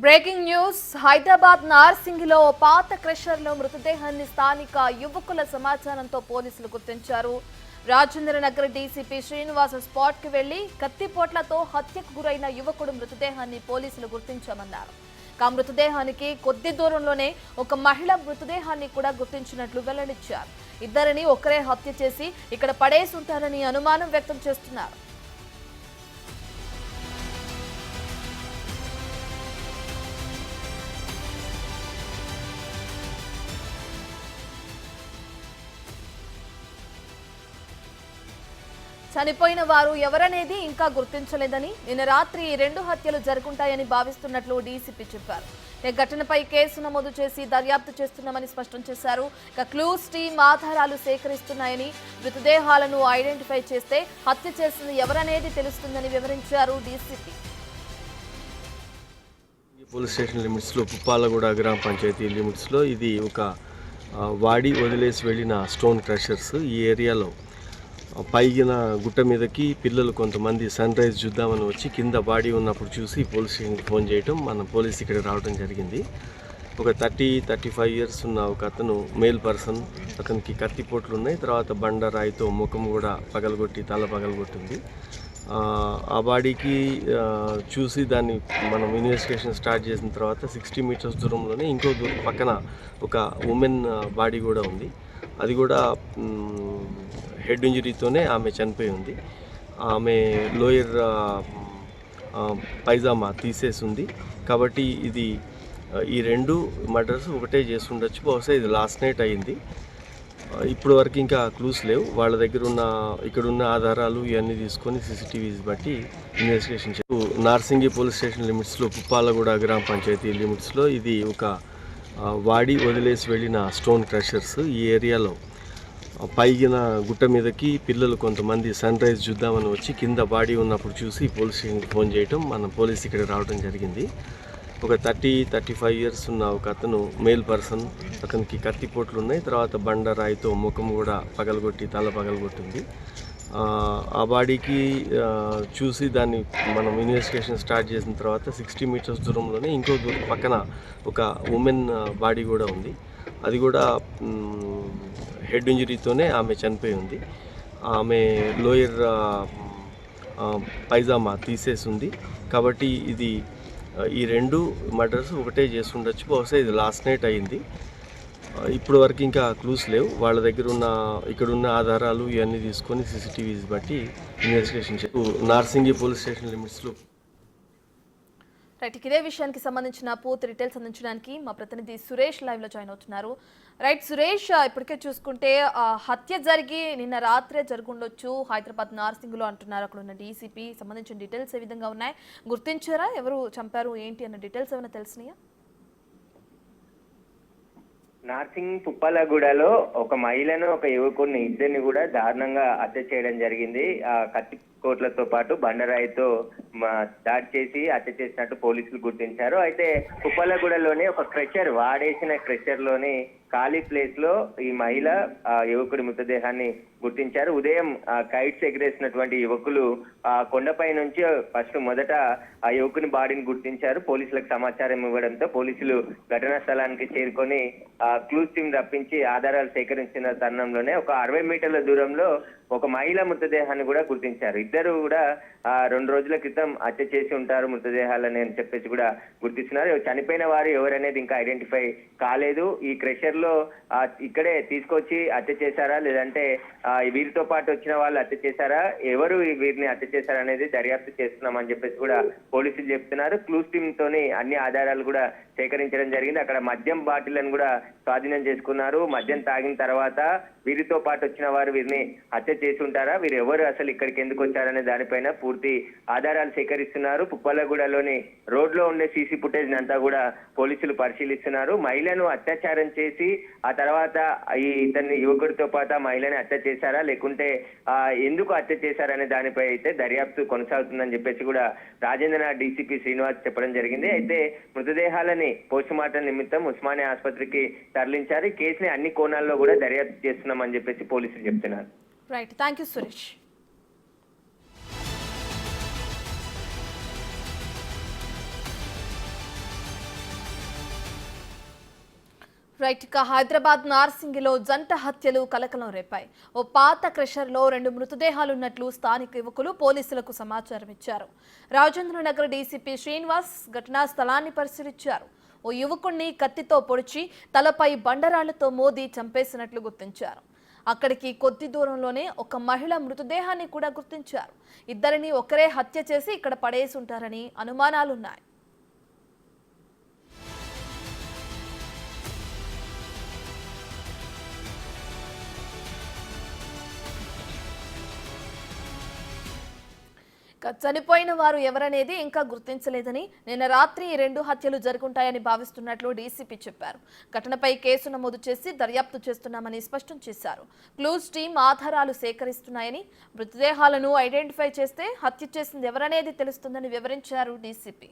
Breaking news Hyderabad నార్సింగిలో పాత క్రషర్లో మృతదేహాన్ని స్థానిక యువకుల సమాచారంతో పోలీసులు గుర్తించారు. రాజేంద్ర నగర్ డీసీపీ శ్రీనివాస స్పాట్ కి వెళ్లి కత్తిపోట్లతో హత్యకు గురైన యువకుడు మృతదేహాన్ని పోలీసులు గుర్తించామన్నారు. మృతదేహానికి కొద్ది దూరంలోనే ఒక మహిళ మృతదేహాన్ని కూడా గుర్తించినట్లు వెల్లడించారు. ఇద్దరిని ఒకరే హత్య చేసి ఇక్కడ పడేసి ఉంటారని అనుమానం వ్యక్తం చేస్తున్నారు. చనిపోయిన వారు ఎవరనేది ఇంకా గుర్తించలేదని, నిన్న రాత్రి 2 హత్యలు జరుగుంటాయని భావిస్తున్నట్లు డీసీపీ చెప్పారు. ఘటనపై కేసు నమోదు చేసి దర్యాప్తు చేస్తున్నామని స్పష్టం చేశారు. క్లూస్ టీం ఆధారాలు సేకరిస్తున్నాయని, మృతదేహాలను ఐడెంటిఫై చేస్తే హత్య చేసింది ఎవరనేది తెలుస్తుందని వివరించారు డీసీపీ. పోలీస్ స్టేషన్ లిమిట్స్లో పుప్పాలగూడ గ్రామ పంచాయతీ లిమిట్స్లో ఇది ఒక వాడి వదిలేసి వెళ్ళిన స్టోన్ క్రషర్స్. ఈ ఏరియాలో పైగిన గుట్ట మీదకి పిల్లలు కొంతమంది సన్ రైజ్ చూద్దామని వచ్చి కింద బాడీ ఉన్నప్పుడు చూసి పోలీస్ స్టేషన్కి ఫోన్ చేయటం, మన పోలీస్ ఇక్కడికి రావడం జరిగింది. ఒక 30-35 ఇయర్స్ ఉన్న ఒక అతను మేల్ పర్సన్, అతనికి కత్తిపోట్లు ఉన్నాయి. తర్వాత బండరాయితో ముఖం కూడా పగలగొట్టి తల పగలగొట్టింది. ఆ బాడీకి చూసి దాన్ని మనం ఇన్వెస్టిగేషన్ స్టార్ట్ చేసిన తర్వాత 60 మీటర్స్ దూరంలోనే ఇంకో పక్కన ఒక ఉమెన్ బాడీ కూడా ఉంది. అది కూడా హెడ్ ఇంజరీతోనే ఆమె చనిపోయి ఉంది. ఆమె లోయర్ పైజామా తీసేసి ఉంది. కాబట్టి ఇది ఈ 2 మర్డర్స్ ఒకటే చేస్తుండొచ్చు. బహుశా ఇది లాస్ట్ నైట్ అయింది. ఇప్పుడు వరకు ఇంకా క్లూస్ లేవు. వాళ్ళ దగ్గర ఉన్న ఇక్కడున్న ఆధారాలు ఇవన్నీ తీసుకొని సీసీటీవీస్ బట్టి ఇన్వెస్టిగేషన్ నార్సింగి పోలీస్ స్టేషన్ లిమిట్స్లో పుప్పాలగూడ గ్రామ పంచాయతీ లిమిట్స్లో ఇది ఒక వాడి వదిలేసి వెళ్ళిన స్టోన్ క్రషర్స్. ఈ ఏరియాలో పైగిన గుట్ట మీదకి పిల్లలు కొంతమంది సన్ రైజ్ చూద్దామని వచ్చి కింద బాడీ ఉన్నప్పుడు చూసి పోలీస్ స్టేషన్కి ఫోన్ చేయటం, మన పోలీస్ ఇక్కడికి రావడం జరిగింది. ఒక 30-35 ఇయర్స్ ఉన్న ఒక అతను మేల్ పర్సన్, అతనికి కత్తిపోట్లు ఉన్నాయి. తర్వాత బండరాయితో ముఖం కూడా పగలగొట్టి తల పగలగొట్టింది. ఆ బాడీకి చూసి దాన్ని మనం ఇన్వెస్టిగేషన్ స్టార్ట్ చేసిన తర్వాత 60 మీటర్స్ దూరంలోనే ఇంకో పక్కన ఒక ఉమెన్ బాడీ కూడా ఉంది. అది కూడా హెడ్ ఇంజరీతోనే ఆమె చనిపోయి ఉంది. ఆమె లోయర్ పైజామా తీసేసి ఉంది. కాబట్టి ఇది ఈ 2 మర్డర్స్ ఒకటే చేస్తుండొచ్చు. బహుశా ఇది లాస్ట్ నైట్ అయింది. ఇప్పుడు వరకు ఇంకా క్లూస్ లేవు. వాళ్ళ దగ్గర ఉన్న ఇక్కడున్న ఆధారాలు ఇవన్నీ తీసుకొని సీసీటీవీస్ బట్టి ఇన్వెస్టిగేషన్ నార్సింగి పోలీస్ స్టేషన్ లిమిట్స్లో. రైట్, ఇదే విషయానికి సంబంధించిన పూర్తి డీటెయిల్స్ అందించడానికి మా ప్రతినిధి సురేష్ లైవ్ లో జాయిన్ అవుతున్నారు. రైట్ సురేష్, ఇప్పటికే చూసుకుంటే హత్య జరిగి నిన్న రాత్రే జరుగుండొచ్చు హైదరాబాద్ నార్సింగ్లో అంటున్నారు అక్కడ ఉన్న డీసీపీ. సంబంధించిన డీటెయిల్స్ ఏ విధంగా ఉన్నాయి, గుర్తించారా ఎవరు చంపారు ఏంటి అన్న డీటెయిల్స్ ఏమైనా తెలిసినాయా? నార్సింగ్ పుప్పాలగూడలో ఒక మహిళను ఒక యువకుడిని ఇద్దరిని కూడా దారుణంగా హత్య చేయడం జరిగింది. ఆ కత్తికోట్లతో పాటు బండరాయితో దాడి చేసి హత్య చేసినట్టు పోలీసులు గుర్తించారు. అయితే పుప్పాలగూడలోని ఒక క్రషర్ వాడేసిన క్రషర్ లోని ఖాళీ ప్లేస్ లో ఈ మహిళ యువకుడి మృతదేహాన్ని గుర్తించారు. ఉదయం కైట్స్ ఎగిరేసినటువంటి యువకులు కొండపై నుంచి ఫస్ట్ మొదట ఆ యువకుని బాడీని గుర్తించారు. పోలీసులకు సమాచారం ఇవ్వడంతో పోలీసులు ఘటనా స్థలానికి చేరుకొని క్లూస్ టీం రప్పించి ఆధారాలు సేకరించిన తరుణంలోనే ఒక 60 మీటర్ల దూరంలో ఒక మహిళ మృతదేహాన్ని కూడా గుర్తించారు. ఇద్దరు కూడా 2 రోజుల క్రితం హత్య చేసి ఉంటారు మృతదేహాలని అని చెప్పేసి కూడా గుర్తిస్తున్నారు. చనిపోయిన వారు ఎవరనేది ఇంకా ఐడెంటిఫై కాలేదు. ఈ క్రెషర్ లో ఇక్కడే తీసుకొచ్చి హత్య చేశారా, లేదంటే వీరితో పాటు వచ్చిన వాళ్ళు హత్య చేశారా, ఎవరు వీరిని హత్య చేశారా అనేది దర్యాప్తు చేస్తున్నామని చెప్పేసి కూడా పోలీసులు చెప్తున్నారు. క్లూస్ టీమ్ తోని అన్ని ఆధారాలు కూడా సేకరించడం జరిగింది. అక్కడ మద్యం బాటిళ్లను కూడా స్వాధీనం చేసుకున్నారు. మద్యం తాగిన తర్వాత వీరితో పాటు వచ్చిన వారు వీరిని హత్య చేసి ఉంటారా, వీరు ఎవరు అసలు ఇక్కడికి ఎందుకు వచ్చారనే దానిపైన పూర్తి ఆధారాలు సేకరిస్తున్నారు. పుప్పాలగూడలోని రోడ్ లో ఉండే సీసీ ఫుటేజ్ అంతా కూడా పోలీసులు పరిశీలిస్తున్నారు. మహిళను అత్యాచారం చేసి ఆ తర్వాత ఇతన్ని యువకుడితో పాటు మహిళని హత్య చేశారా, లేకుంటే ఎందుకు హత్య చేశారనే దానిపై అయితే దర్యాప్తు కొనసాగుతుందని చెప్పేసి కూడా రాజేంద్ర డీసీపీ శ్రీనివాస్ చెప్పడం జరిగింది. అయితే మృతదేహాలని పోస్ట్ మార్టం నిమిత్తం ఉస్మానియా ఆసుపత్రికి తరలించారు. ఈ కేసుని అన్ని కోణాల్లో కూడా దర్యాప్తు చేస్తున్నామని చెప్పేసి పోలీసులు చెప్తున్నారు. Right, thank you Suresh. Right ఇక హైదరాబాద్ నార్సింగిలో జంట హత్యలు కలకలం రేపాయి. ఓ పాత క్రషర్లో 2 మృతదేహాలున్నట్లు స్థానిక యువకులు పోలీసులకు సమాచారం ఇచ్చారు. రాజేంద్రనగర్ డీసీపీ శ్రీనివాస్ ఘటనా స్థలాన్ని పరిశీలించారు. ఓ యువకుణ్ణి కత్తితో పొడిచి తలపై బండరాళ్లతో మోదీ చంపేసినట్లు గుర్తించారు. అక్కడికి కొద్ది దూరంలోనే ఒక మహిళ మృతదేహాన్ని కూడా గుర్తించారు. ఇద్దరిని ఒకరే హత్య చేసి ఇక్కడ పడేసి ఉంటారని అనుమానాలున్నాయి. చనిపోయిన వారు ఎవరనేది ఇంకా గుర్తించలేదని, నిన్న రాత్రి ఈ 2 హత్యలు జరుగుంటాయని భావిస్తున్నట్లు డీసీపీ చెప్పారు. ఘటనపై కేసు నమోదు చేసి దర్యాప్తు చేస్తున్నామని స్పష్టం చేశారు. క్లూస్ టీం ఆధారాలు సేకరిస్తున్నాయని, మృతదేహాలను ఐడెంటిఫై చేస్తే హత్య చేసింది ఎవరనేది తెలుస్తుందని వివరించారు డీసీపీ.